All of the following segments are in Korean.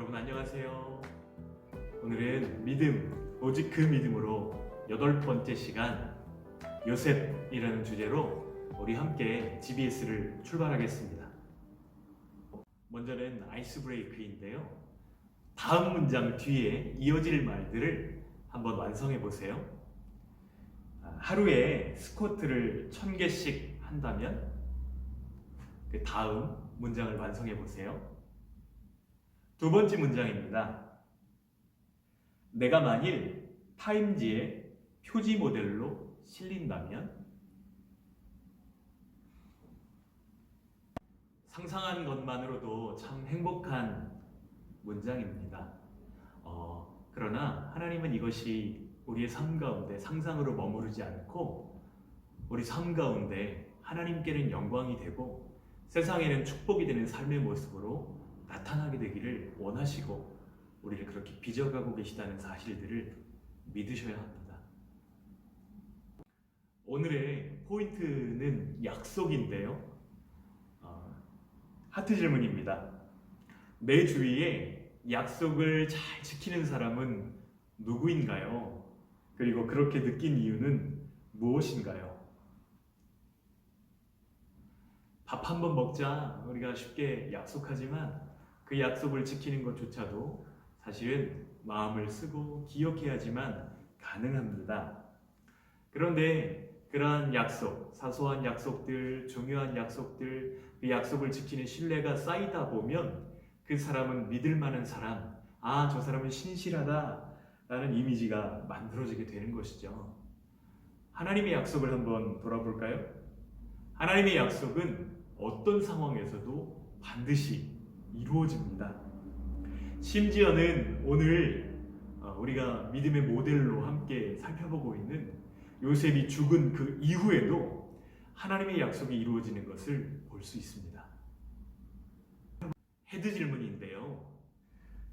여러분 안녕하세요. 오늘은 믿음, 오직 그 믿음으로 8번째 시간 요셉이라는 주제로 우리 함께 GBS를 출발하겠습니다. 먼저는 아이스 브레이크인데요. 다음 문장 뒤에 이어질 말들을 한번 완성해 보세요. 하루에 스쿼트를 1000개씩 한다면 그 다음 문장을 완성해 보세요. 두 번째 문장입니다. 내가 만일 타임지의 표지 모델로 실린다면, 상상한 것만으로도 참 행복한 문장입니다. 그러나 하나님은 이것이 우리의 삶 가운데 상상으로 머무르지 않고 우리 삶 가운데 하나님께는 영광이 되고 세상에는 축복이 되는 삶의 모습으로 나타나게 되기를 원하시고 우리를 그렇게 빚어가고 계시다는 사실들을 믿으셔야 합니다. 오늘의 포인트는 약속인데요. 하트 질문입니다. 내 주위에 약속을 잘 지키는 사람은 누구인가요? 그리고 그렇게 느낀 이유는 무엇인가요? 밥 한 번 먹자 우리가 쉽게 약속하지만 그 약속을 지키는 것조차도 사실은 마음을 쓰고 기억해야지만 가능합니다. 그런데 그러한 약속, 사소한 약속들, 중요한 약속들, 그 약속을 지키는 신뢰가 쌓이다 보면 그 사람은 믿을 만한 사람, 저 사람은 신실하다 라는 이미지가 만들어지게 되는 것이죠. 하나님의 약속을 한번 돌아볼까요? 하나님의 약속은 어떤 상황에서도 반드시 이루어집니다. 심지어는 오늘 우리가 믿음의 모델로 함께 살펴보고 있는 요셉이 죽은 그 이후에도 하나님의 약속이 이루어지는 것을 볼 수 있습니다. 헤드 질문인데요.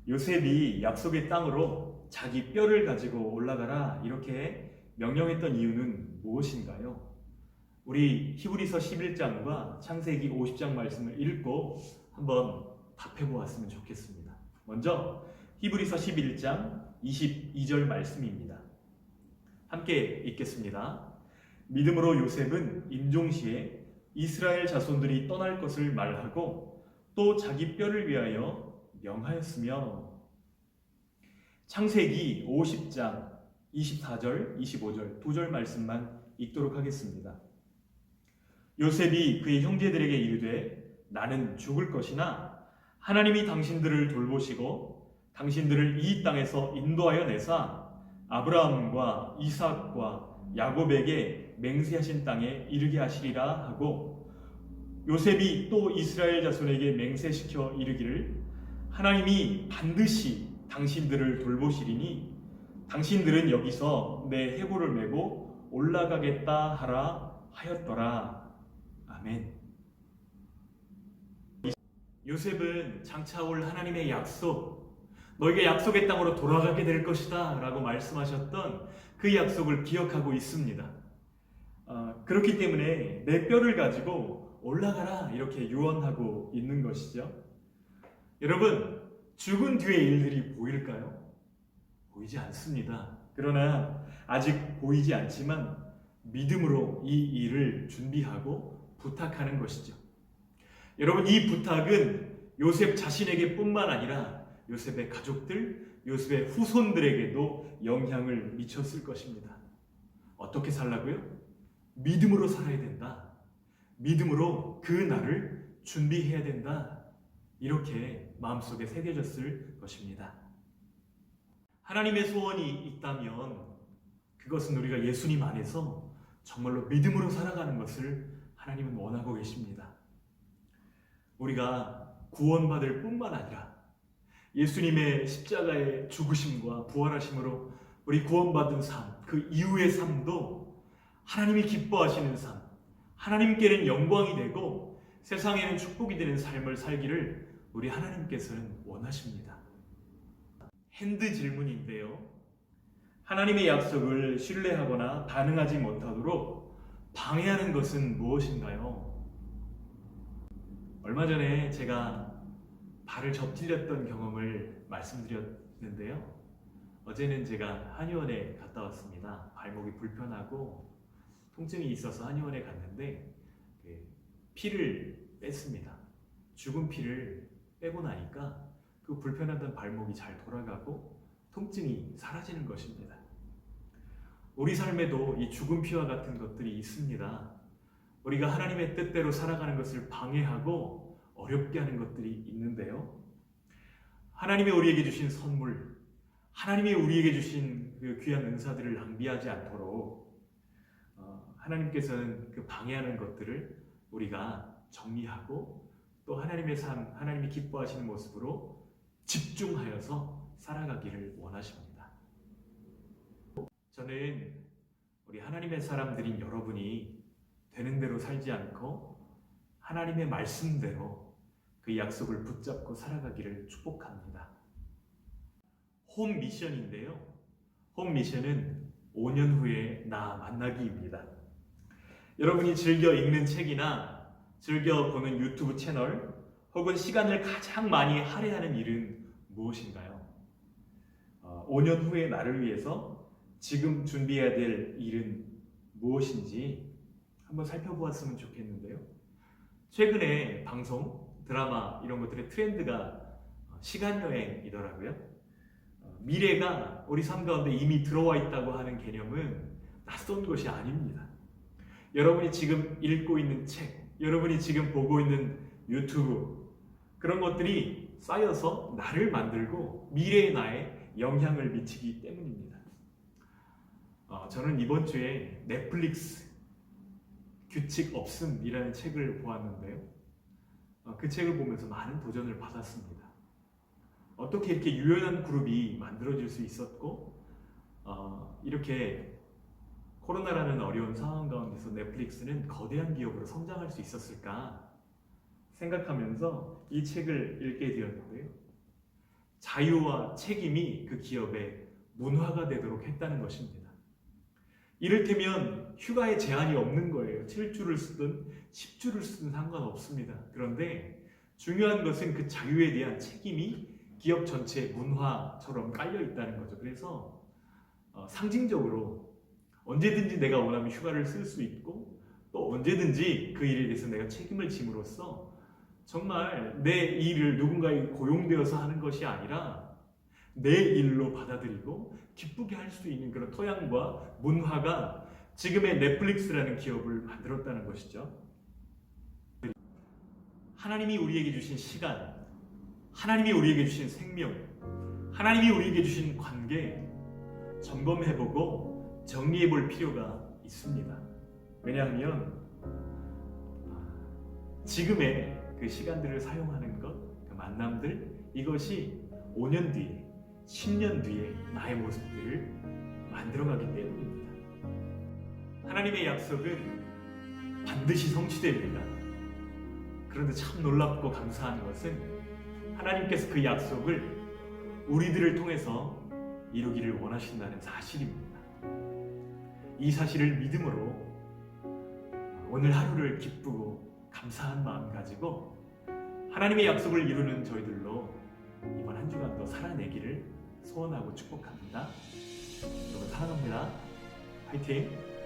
요셉이 약속의 땅으로 자기 뼈를 가지고 올라가라 이렇게 명령했던 이유는 무엇인가요? 우리 히브리서 11장과 창세기 50장 말씀을 읽고 한번 답해 보았으면 좋겠습니다. 먼저 히브리서 11장 22절 말씀입니다. 함께 읽겠습니다. 믿음으로 요셉은 임종시에 이스라엘 자손들이 떠날 것을 말하고 또 자기 뼈를 위하여 명하였으며, 창세기 50장 24절 25절 두 절 말씀만 읽도록 하겠습니다. 요셉이 그의 형제들에게 이르되 나는 죽을 것이나 하나님이 당신들을 돌보시고 당신들을 이 땅에서 인도하여 내사 아브라함과 이삭과 야곱에게 맹세하신 땅에 이르게 하시리라 하고, 요셉이 또 이스라엘 자손에게 맹세시켜 이르기를 하나님이 반드시 당신들을 돌보시리니 당신들은 여기서 내 해골을 메고 올라가겠다 하라 하였더라. 아멘. 요셉은 장차 올 하나님의 약속, 너희가 약속의 땅으로 돌아가게 될 것이다 라고 말씀하셨던 그 약속을 기억하고 있습니다. 그렇기 때문에 내 뼈를 가지고 올라가라 이렇게 유언하고 있는 것이죠. 여러분, 죽은 뒤의 일들이 보일까요? 보이지 않습니다. 그러나 아직 보이지 않지만 믿음으로 이 일을 준비하고 부탁하는 것이죠. 여러분, 이 부탁은 요셉 자신에게 뿐만 아니라 요셉의 가족들, 요셉의 후손들에게도 영향을 미쳤을 것입니다. 어떻게 살라고요? 믿음으로 살아야 된다. 믿음으로 그 날을 준비해야 된다. 이렇게 마음속에 새겨졌을 것입니다. 하나님의 소원이 있다면 그것은 우리가 예수님 안에서 정말로 믿음으로 살아가는 것을 하나님은 원하고 계십니다. 우리가 구원받을 뿐만 아니라 예수님의 십자가의 죽으심과 부활하심으로 우리 구원받은 삶, 그 이후의 삶도 하나님이 기뻐하시는 삶, 하나님께는 영광이 되고 세상에는 축복이 되는 삶을 살기를 우리 하나님께서는 원하십니다. 핸드 질문인데요. 하나님의 약속을 신뢰하거나 반응하지 못하도록 방해하는 것은 무엇인가요? 얼마 전에 제가 발을 접질렸던 경험을 말씀드렸는데요. 어제는 제가 한의원에 갔다 왔습니다. 발목이 불편하고 통증이 있어서 한의원에 갔는데 피를 뺐습니다. 죽은 피를 빼고 나니까 그 불편하던 발목이 잘 돌아가고 통증이 사라지는 것입니다. 우리 삶에도 이 죽은 피와 같은 것들이 있습니다. 우리가 하나님의 뜻대로 살아가는 것을 방해하고 어렵게 하는 것들이 있는데요. 하나님이 우리에게 주신 선물, 하나님이 우리에게 주신 그 귀한 은사들을 낭비하지 않도록 하나님께서는 그 방해하는 것들을 우리가 정리하고 또 하나님의 삶, 하나님이 기뻐하시는 모습으로 집중하여서 살아가기를 원하십니다. 저는 우리 하나님의 사람들인 여러분이 되는 대로 살지 않고 하나님의 말씀대로 그 약속을 붙잡고 살아가기를 축복합니다. 홈 미션인데요. 홈 미션은 5년 후에 나 만나기입니다. 여러분이 즐겨 읽는 책이나 즐겨 보는 유튜브 채널 혹은 시간을 가장 많이 할애하는 일은 무엇인가요? 5년 후의 나를 위해서 지금 준비해야 될 일은 무엇인지 한번 살펴보았으면 좋겠는데요. 최근에 방송, 드라마 이런 것들의 트렌드가 시간여행이더라고요. 미래가 우리 삶 가운데 이미 들어와 있다고 하는 개념은 낯선 것이 아닙니다. 여러분이 지금 읽고 있는 책, 여러분이 지금 보고 있는 유튜브 그런 것들이 쌓여서 나를 만들고 미래의 나에 영향을 미치기 때문입니다. 저는 이번 주에 넷플릭스 규칙 없음이라는 책을 보았는데요. 그 책을 보면서 많은 도전을 받았습니다. 어떻게 이렇게 유연한 그룹이 만들어질 수 있었고 이렇게 코로나라는 어려운 상황 가운데서 넷플릭스는 거대한 기업으로 성장할 수 있었을까 생각하면서 이 책을 읽게 되었는데요. 자유와 책임이 그 기업의 문화가 되도록 했다는 것입니다. 이를테면 휴가에 제한이 없는 거예요. 7주를 쓰든 10주를 쓰든 상관없습니다. 그런데 중요한 것은 그 자유에 대한 책임이 기업 전체의 문화처럼 깔려 있다는 거죠. 그래서 상징적으로 언제든지 내가 원하면 휴가를 쓸 수 있고 또 언제든지 그 일에 대해서 내가 책임을 짐으로써 정말 내 일을 누군가에 고용되어서 하는 것이 아니라 내 일로 받아들이고 기쁘게 할 수 있는 그런 토양과 문화가 지금의 넷플릭스라는 기업을 만들었다는 것이죠. 하나님이 우리에게 주신 시간, 하나님이 우리에게 주신 생명, 하나님이 우리에게 주신 관계 점검해보고 정리해볼 필요가 있습니다. 왜냐하면 지금의 그 시간들을 사용하는 것, 그 만남들, 이것이 5년 뒤에 10년 뒤에 나의 모습들을 만들어가기 때문입니다. 하나님의 약속은 반드시 성취됩니다. 그런데 참 놀랍고 감사한 것은 하나님께서 그 약속을 우리들을 통해서 이루기를 원하신다는 사실입니다. 이 사실을 믿음으로 오늘 하루를 기쁘고 감사한 마음 가지고 하나님의 약속을 이루는 저희들로 이번 한 주간도 살아내기를 소원하고 축복합니다. 여러분 사랑합니다. 화이팅!